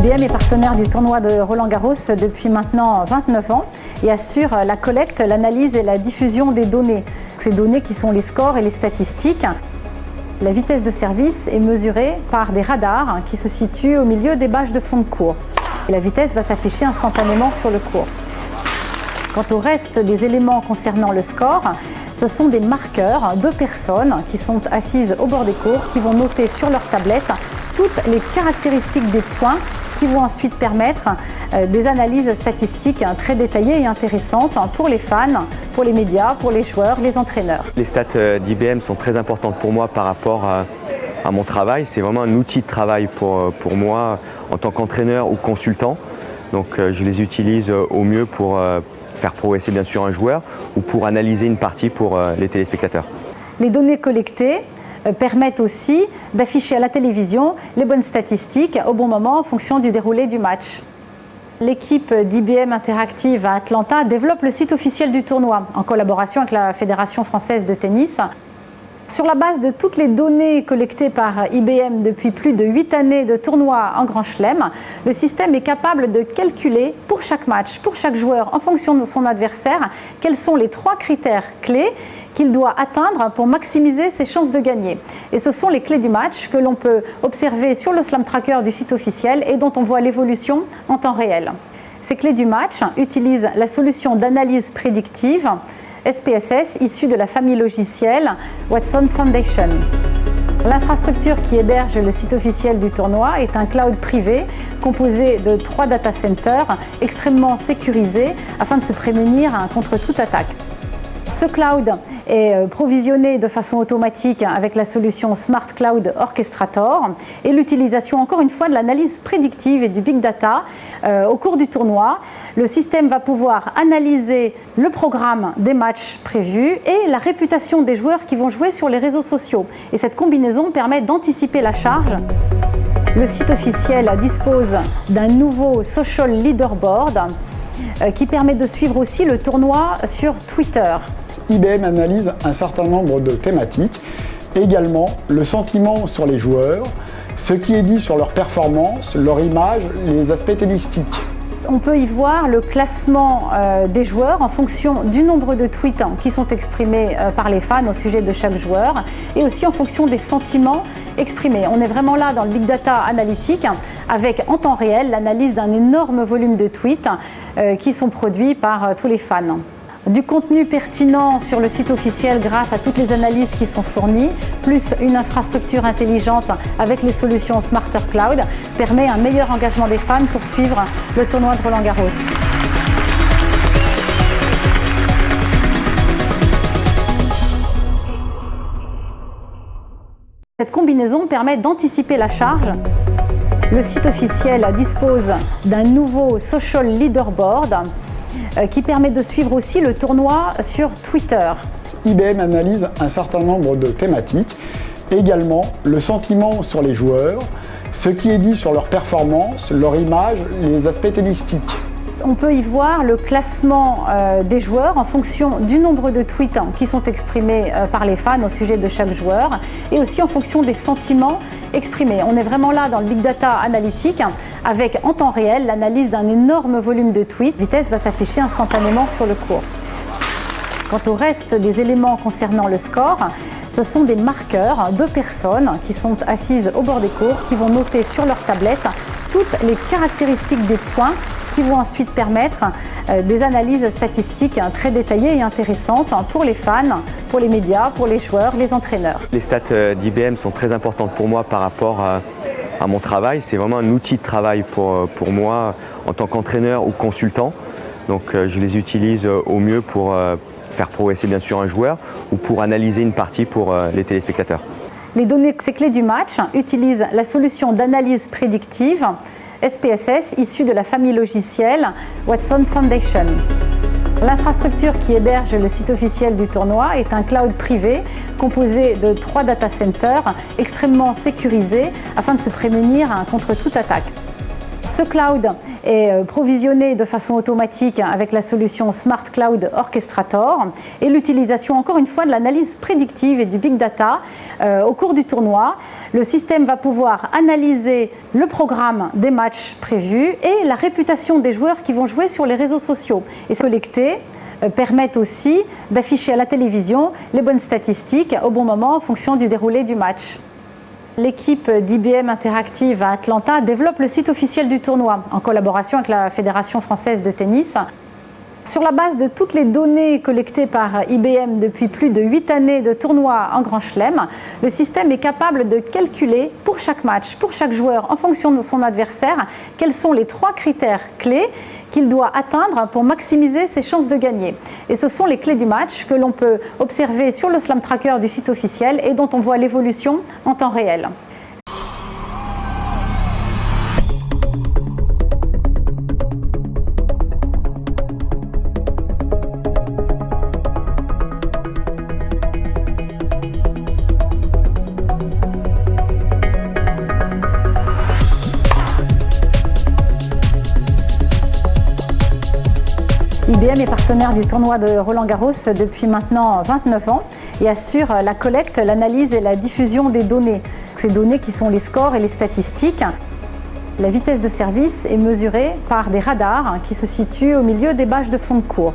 IBM est partenaire du tournoi de Roland-Garros depuis maintenant 29 ans et assure la collecte, l'analyse et la diffusion des données. Ces données qui sont les scores et les statistiques. La vitesse de service est mesurée par des radars qui se situent au milieu des bâches de fond de cours. Et la vitesse va s'afficher instantanément sur le court. Quant au reste des éléments concernant le score, ce sont des marqueurs de personnes qui sont assises au bord des cours, qui vont noter sur leur tablette toutes les caractéristiques des points qui vont ensuite permettre des analyses statistiques très détaillées et intéressantes pour les fans, pour les médias, pour les joueurs, les entraîneurs. Les stats d'IBM sont très importantes pour moi par rapport à mon travail. C'est vraiment un outil de travail pour moi en tant qu'entraîneur ou consultant. Donc je les utilise au mieux pour faire progresser bien sûr un joueur ou pour analyser une partie pour les téléspectateurs. Les données collectées permettent aussi d'afficher à la télévision les bonnes statistiques au bon moment en fonction du déroulé du match. L'équipe d'IBM Interactive à Atlanta développe le site officiel du tournoi en collaboration avec la Fédération française de tennis. Sur la base de toutes les données collectées par IBM depuis plus de 8 années de tournois en Grand Chelem, le système est capable de calculer pour chaque match, pour chaque joueur, en fonction de son adversaire, quels sont les 3 critères clés qu'il doit atteindre pour maximiser ses chances de gagner. Et ce sont les clés du match que l'on peut observer sur le Slam Tracker du site officiel et dont on voit l'évolution en temps réel. Ces clés du match utilisent la solution d'analyse prédictive SPSS issue de la famille logicielle Watson Foundation. L'infrastructure qui héberge le site officiel du tournoi est un cloud privé composé de 3 data centers extrêmement sécurisés afin de se prémunir contre toute attaque. Ce cloud est provisionné de façon automatique avec la solution Smart Cloud Orchestrator et l'utilisation encore une fois de l'analyse prédictive et du big data au cours du tournoi. Le système va pouvoir analyser le programme des matchs prévus et la réputation des joueurs qui vont jouer sur les réseaux sociaux. Et cette combinaison permet d'anticiper la charge. Le site officiel dispose d'un nouveau social leaderboard qui permet de suivre aussi le tournoi sur Twitter. IBM analyse un certain nombre de thématiques, également le sentiment sur les joueurs, ce qui est dit sur leur performance, leur image, les aspects stylistiques. On peut y voir le classement des joueurs en fonction du nombre de tweets qui sont exprimés par les fans au sujet de chaque joueur et aussi en fonction des sentiments exprimés. On est vraiment là dans le big data analytique avec en temps réel l'analyse d'un énorme volume de tweets qui sont produits par tous les fans. Du contenu pertinent sur le site officiel grâce à toutes les analyses qui sont fournies, plus une infrastructure intelligente avec les solutions Smarter Cloud, permet un meilleur engagement des fans pour suivre le tournoi de Roland-Garros. Cette combinaison permet d'anticiper la charge. Le site officiel dispose d'un nouveau social leaderboard qui permet de suivre aussi le tournoi sur Twitter. IBM analyse un certain nombre de thématiques, également le sentiment sur les joueurs, ce qui est dit sur leur performance, leur image, les aspects stylistiques. On peut y voir le classement des joueurs en fonction du nombre de tweets qui sont exprimés par les fans au sujet de chaque joueur et aussi en fonction des sentiments exprimés. On est vraiment là dans le big data analytique avec en temps réel l'analyse d'un énorme volume de tweets. La vitesse va s'afficher instantanément sur le court. Quant au reste des éléments concernant le score, ce sont des marqueurs de personnes qui sont assises au bord des cours, qui vont noter sur leur tablette toutes les caractéristiques des points qui vont ensuite permettre des analyses statistiques très détaillées et intéressantes pour les fans, pour les médias, pour les joueurs, les entraîneurs. Les stats d'IBM sont très importantes pour moi par rapport à mon travail. C'est vraiment un outil de travail pour moi en tant qu'entraîneur ou consultant. Donc je les utilise au mieux pour faire progresser bien sûr un joueur ou pour analyser une partie pour les téléspectateurs. Les données clés du match utilisent la solution d'analyse prédictive SPSS issue de la famille logicielle Watson Foundation. L'infrastructure qui héberge le site officiel du tournoi est un cloud privé composé de 3 data centers extrêmement sécurisés afin de se prémunir contre toute attaque. ce cloud est provisionné de façon automatique avec la solution Smart Cloud Orchestrator et l'utilisation encore une fois de l'analyse prédictive et du big data au cours du tournoi. Le système va pouvoir analyser le programme des matchs prévus et la réputation des joueurs qui vont jouer sur les réseaux sociaux. Et ces collectés permettent aussi d'afficher à la télévision les bonnes statistiques au bon moment en fonction du déroulé du match. L'équipe d'IBM Interactive à Atlanta développe le site officiel du tournoi en collaboration avec la Fédération française de tennis. Sur la base de toutes les données collectées par IBM depuis plus de 8 années de tournois en Grand Chelem, le système est capable de calculer pour chaque match, pour chaque joueur, en fonction de son adversaire, quels sont les 3 critères clés qu'il doit atteindre pour maximiser ses chances de gagner. Et ce sont les clés du match que l'on peut observer sur le Slam Tracker du site officiel et dont on voit l'évolution en temps réel. IBM est partenaire du tournoi de Roland-Garros depuis maintenant 29 ans et assure la collecte, l'analyse et la diffusion des données. Ces données qui sont les scores et les statistiques. La vitesse de service est mesurée par des radars qui se situent au milieu des bâches de fond de cours.